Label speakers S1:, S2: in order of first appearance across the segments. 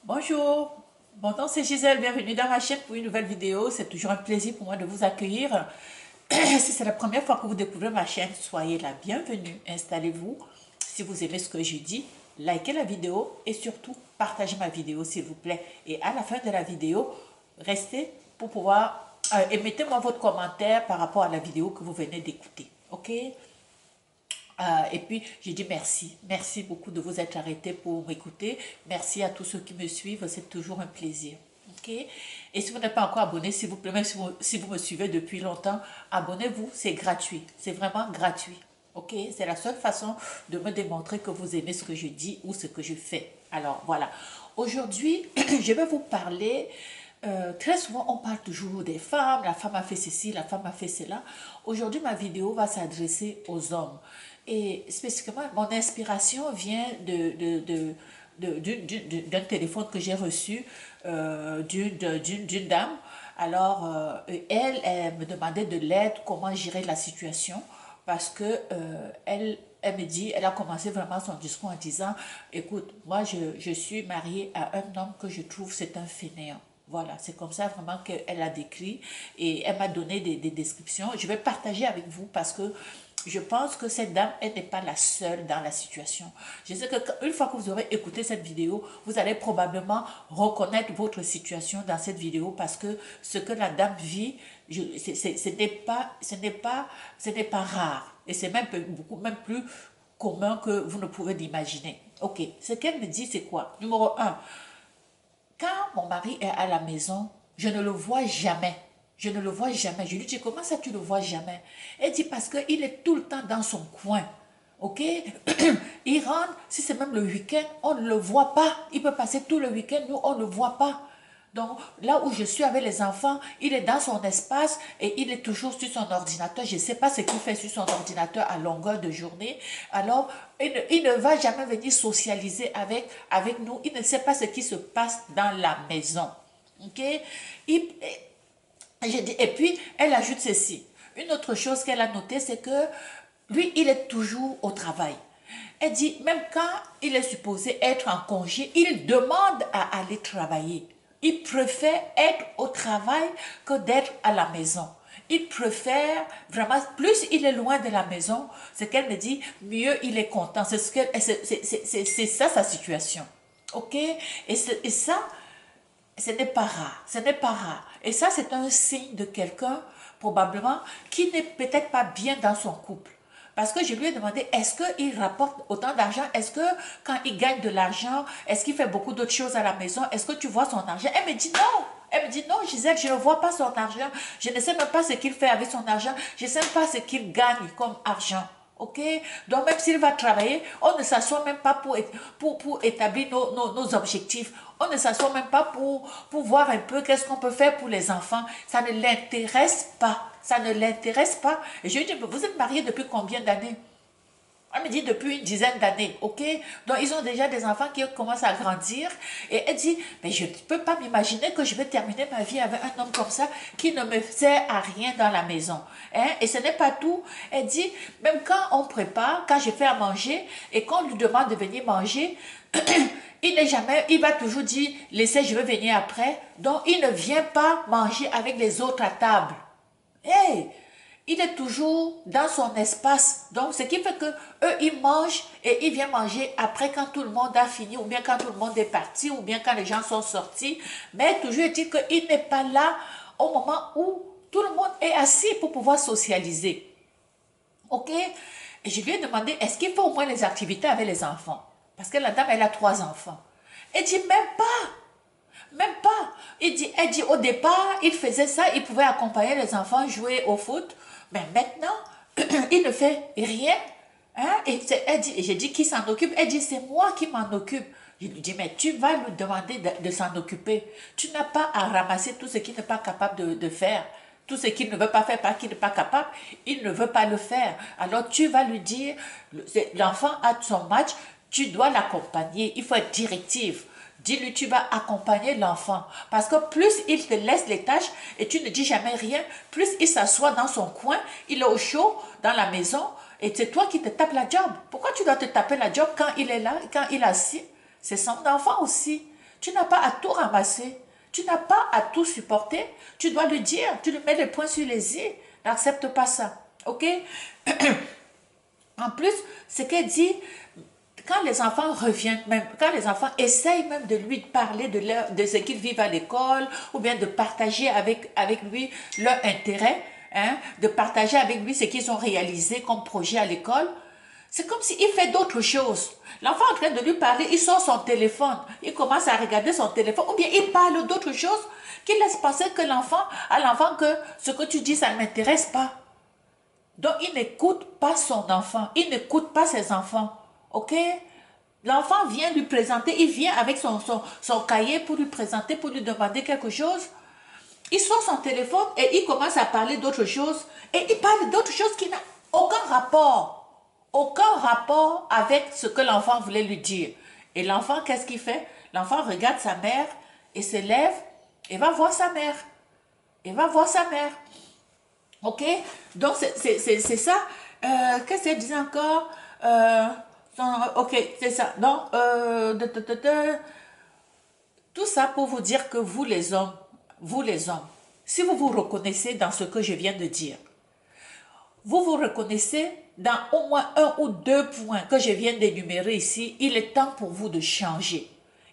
S1: Bonjour, mon nom c'est Gisèle, bienvenue dans ma chaîne pour une nouvelle vidéo. C'est toujours un plaisir pour moi de vous accueillir. Si c'est la première fois que vous découvrez ma chaîne, soyez la bienvenue. Installez-vous. Si vous aimez ce que je dis, likez la vidéo et surtout partagez ma vidéo s'il vous plaît. Et à la fin de la vidéo, restez pour pouvoir et mettez-moi votre commentaire par rapport à la vidéo que vous venez d'écouter. Ok? Et puis, je dis merci. Merci beaucoup de vous être arrêtés pour m'écouter. Merci à tous ceux qui me suivent. C'est toujours un plaisir. OK? Et si vous n'êtes pas encore abonné, s'il vous plaît, même si vous me suivez depuis longtemps, abonnez-vous. C'est gratuit. C'est vraiment gratuit. OK? C'est la seule façon de me démontrer que vous aimez ce que je dis ou ce que je fais. Alors, voilà. Aujourd'hui, je vais vous parler très souvent, on parle toujours des femmes, la femme a fait ceci, la femme a fait cela. Aujourd'hui, ma vidéo va s'adresser aux hommes. Et spécifiquement, mon inspiration vient d'un téléphone que j'ai reçu d'une dame. Alors, elle me demandait de l'aide, comment gérer la situation, parce que elle me dit, elle a commencé vraiment son discours en disant, écoute, moi je suis mariée à un homme que je trouve c'est un fainéant. Voilà, c'est comme ça vraiment qu'elle a décrit et elle m'a donné des descriptions. Je vais partager avec vous parce que je pense que cette dame, elle n'est pas la seule dans la situation. Je sais qu'une fois que vous aurez écouté cette vidéo, vous allez probablement reconnaître votre situation dans cette vidéo parce que ce que la dame vit, ce n'est pas rare. Et c'est même beaucoup, même plus commun que vous ne pouvez l'imaginer. Ok, ce qu'elle me dit, c'est quoi? Numéro un, quand mon mari est à la maison, je ne le vois jamais. Je ne le vois jamais. Je lui dis, comment ça tu ne le vois jamais? Elle dit, parce qu'il est tout le temps dans son coin. Ok? Il rentre, si c'est même le week-end, on ne le voit pas. Il peut passer tout le week-end, nous, on ne le voit pas. Donc, là où je suis avec les enfants, il est dans son espace et il est toujours sur son ordinateur. Je ne sais pas ce qu'il fait sur son ordinateur à longueur de journée. Alors, il ne va jamais venir socialiser avec nous. Il ne sait pas ce qui se passe dans la maison. OK? Il, et puis, elle ajoute ceci. Une autre chose qu'elle a notée, c'est que lui, il est toujours au travail. Elle dit, même quand il est supposé être en congé, il demande à aller travailler. Il préfère être au travail que d'être à la maison. Il préfère vraiment, plus il est loin de la maison, c'est qu'elle me dit, mieux il est content. C'est ça sa situation. OK? Et ça, ce n'est pas rare. Ce n'est pas rare. Et ça, c'est un signe de quelqu'un, probablement, qui n'est peut-être pas bien dans son couple. Parce que je lui ai demandé, est-ce qu'il rapporte autant d'argent? Est-ce que quand il gagne de l'argent, est-ce qu'il fait beaucoup d'autres choses à la maison? Est-ce que tu vois son argent? Elle me dit non. Elle me dit non, Gisèle, je ne vois pas son argent. Je ne sais même pas ce qu'il fait avec son argent. Je ne sais même pas ce qu'il gagne comme argent. OK? Donc, même s'il va travailler, on ne s'assoit même pas pour établir nos objectifs. On ne s'assoit même pas pour voir un peu qu'est-ce qu'on peut faire pour les enfants. Ça ne l'intéresse pas. Ça ne l'intéresse pas. Et je lui dis, vous êtes mariés depuis combien d'années? Elle me dit depuis une dizaine d'années, ok? Donc, ils ont déjà des enfants qui commencent à grandir. Et elle dit, mais je ne peux pas m'imaginer que je vais terminer ma vie avec un homme comme ça qui ne me sert à rien dans la maison. Hein? Et ce n'est pas tout. Elle dit, même quand on prépare, quand je fais à manger et qu'on lui demande de venir manger, il n'est jamais, il va toujours dire, laissez, je vais venir après. Donc, il ne vient pas manger avec les autres à table. Hey! Il est toujours dans son espace. Donc, ce qui fait que eux, ils mangent et ils viennent manger après quand tout le monde a fini, ou bien quand tout le monde est parti, ou bien quand les gens sont sortis. Mais toujours est-il qu'il n'est pas là au moment où tout le monde est assis pour pouvoir socialiser. OK? Et je lui ai demandé, est-ce qu'il faut au moins les activités avec les enfants? Parce que la dame, elle a 3 enfants. Elle dit, même pas. Même pas. Elle dit, au départ, il faisait ça, il pouvait accompagner les enfants jouer au foot. Mais maintenant, il ne fait rien. Hein? Elle dit, et j'ai dit, qui s'en occupe? Elle dit, c'est moi qui m'en occupe. Je lui dis, mais tu vas lui demander de s'en occuper. Tu n'as pas à ramasser tout ce qu'il n'est pas capable de faire. Tout ce qu'il ne veut pas faire parce qu'il n'est pas capable, il ne veut pas le faire. Alors tu vas lui dire, l'enfant a son match, tu dois l'accompagner. Il faut être directive. Dis-lui, tu vas accompagner l'enfant. Parce que plus il te laisse les tâches et tu ne dis jamais rien, plus il s'assoit dans son coin, il est au chaud dans la maison et c'est toi qui te tapes la job. Pourquoi tu dois te taper la job quand il est là, quand il est assis? C'est son enfant aussi. Tu n'as pas à tout ramasser. Tu n'as pas à tout supporter. Tu dois le dire. Tu lui mets les points sur les i. N'accepte pas ça. OK? En plus, ce qu'elle dit, quand les enfants reviennent même, quand les enfants essayent même de lui parler de ce qu'ils vivent à l'école, ou bien de partager avec lui leur intérêt, hein, de partager avec lui ce qu'ils ont réalisé comme projet à l'école, c'est comme s'il fait d'autres choses. L'enfant est en train de lui parler, il sort son téléphone, il commence à regarder son téléphone, ou bien il parle d'autres choses qui laissent penser que à l'enfant que ce que tu dis, ça ne m'intéresse pas. Donc, il n'écoute pas son enfant, il n'écoute pas ses enfants, ok? L'enfant vient lui présenter, il vient avec son cahier pour lui présenter, pour lui demander quelque chose. Il sort son téléphone et il commence à parler d'autres choses. Et il parle d'autres choses qui n'ont aucun rapport avec ce que l'enfant voulait lui dire. Et l'enfant, qu'est-ce qu'il fait? L'enfant regarde sa mère et se lève et va voir sa mère. Il va voir sa mère. Ok? Donc, c'est ça. Qu'est-ce qu'elle disait encore? Ok, c'est ça. Donc, tout ça pour vous dire que vous les hommes, si vous vous reconnaissez dans ce que je viens de dire, vous vous reconnaissez dans au moins un ou deux points que je viens d'énumérer ici, il est temps pour vous de changer.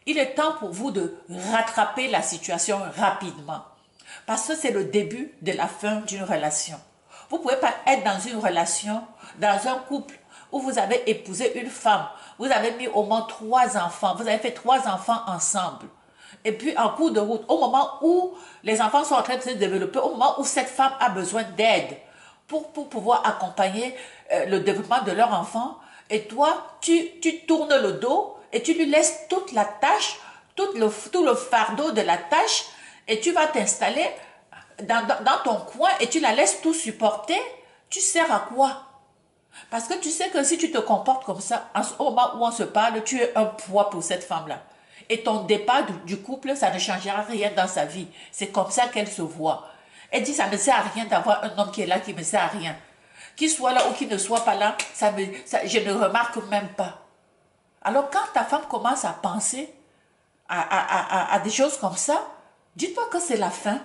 S1: Il est temps pour vous de rattraper la situation rapidement. Parce que c'est le début de la fin d'une relation. Vous ne pouvez pas être dans une relation, dans un couple où vous avez épousé une femme, vous avez mis au moins 3 enfants, vous avez fait 3 enfants ensemble. Et puis en cours de route, au moment où les enfants sont en train de se développer, au moment où cette femme a besoin d'aide pour pouvoir accompagner le développement de leur enfant, et toi, tu tournes le dos et tu lui laisses toute la tâche, tout le fardeau de la tâche, et tu vas t'installer dans ton coin et tu la laisses tout supporter. Tu sers à quoi? Parce que tu sais que si tu te comportes comme ça, au moment où on se parle, tu es un poids pour cette femme-là. Et ton départ du couple, ça ne changera rien dans sa vie. C'est comme ça qu'elle se voit. Elle dit, ça ne sert à rien d'avoir un homme qui est là, qui ne me sert à rien. Qu'il soit là ou qu'il ne soit pas là, je ne remarque même pas. Alors quand ta femme commence à penser à des choses comme ça, dis-toi que c'est la fin.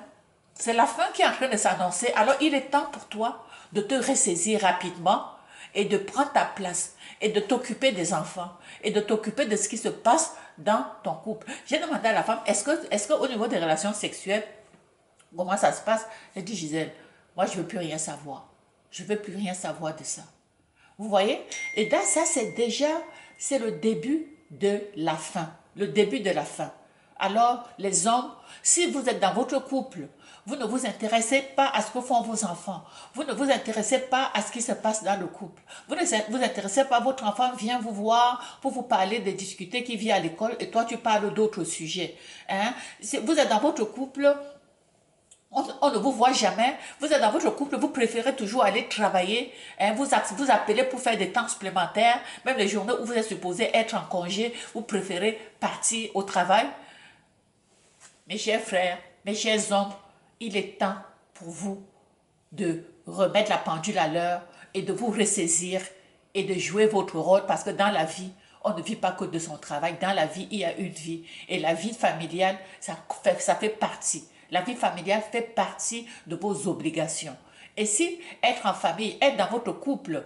S1: C'est la fin qui est en train de s'annoncer. Alors il est temps pour toi de te ressaisir rapidement et de prendre ta place et de t'occuper des enfants et de t'occuper de ce qui se passe dans ton couple. J'ai demandé à la femme, est-ce qu'au niveau des relations sexuelles, comment ça se passe? Elle dit, Gisèle, moi je ne veux plus rien savoir. Je ne veux plus rien savoir de ça. Vous voyez? Et dans ça, c'est le début de la fin. Le début de la fin. Alors, les hommes, si vous êtes dans votre couple, vous ne vous intéressez pas à ce que font vos enfants. Vous ne vous intéressez pas à ce qui se passe dans le couple. Vous ne vous intéressez pas, votre enfant vient vous voir pour vous parler des difficultés qu'il vit à l'école et toi, tu parles d'autres sujets. Hein? Si vous êtes dans votre couple, on ne vous voit jamais, vous êtes dans votre couple, vous préférez toujours aller travailler, hein, vous appelez pour faire des temps supplémentaires, même les journées où vous êtes supposé être en congé, vous préférez partir au travail. Mes chers frères, mes chers hommes, il est temps pour vous de remettre la pendule à l'heure et de vous ressaisir et de jouer votre rôle parce que dans la vie, on ne vit pas que de son travail. Dans la vie, il y a une vie et la vie familiale, ça fait partie. La vie familiale fait partie de vos obligations. Et si être en famille, être dans votre couple,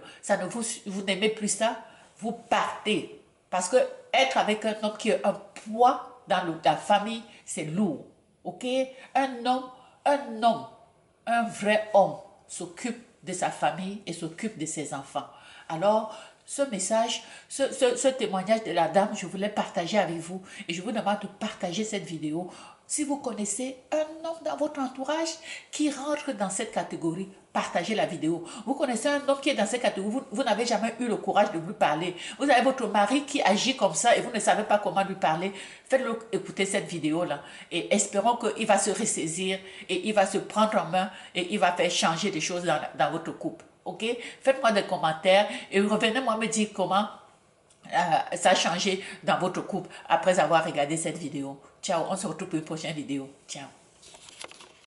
S1: vous n'aimez plus ça, vous partez. Parce que être avec un homme qui est un poids dans la famille, c'est lourd. Ok? Un homme, un vrai homme s'occupe de sa famille et s'occupe de ses enfants. Alors, ce message, ce témoignage de la dame, je voulais partager avec vous et je vous demande de partager cette vidéo. Si vous connaissez un homme dans votre entourage qui rentre dans cette catégorie, partagez la vidéo. Vous connaissez un homme qui est dans cette catégorie, vous n'avez jamais eu le courage de lui parler. Vous avez votre mari qui agit comme ça et vous ne savez pas comment lui parler. Faites-le écouter cette vidéo-là et espérons qu'il va se ressaisir et il va se prendre en main et il va faire changer des choses dans votre couple. Ok? Faites-moi des commentaires et revenez-moi me dire comment ça a changé dans votre couple après avoir regardé cette vidéo. Ciao, on se retrouve pour une prochaine vidéo. Ciao.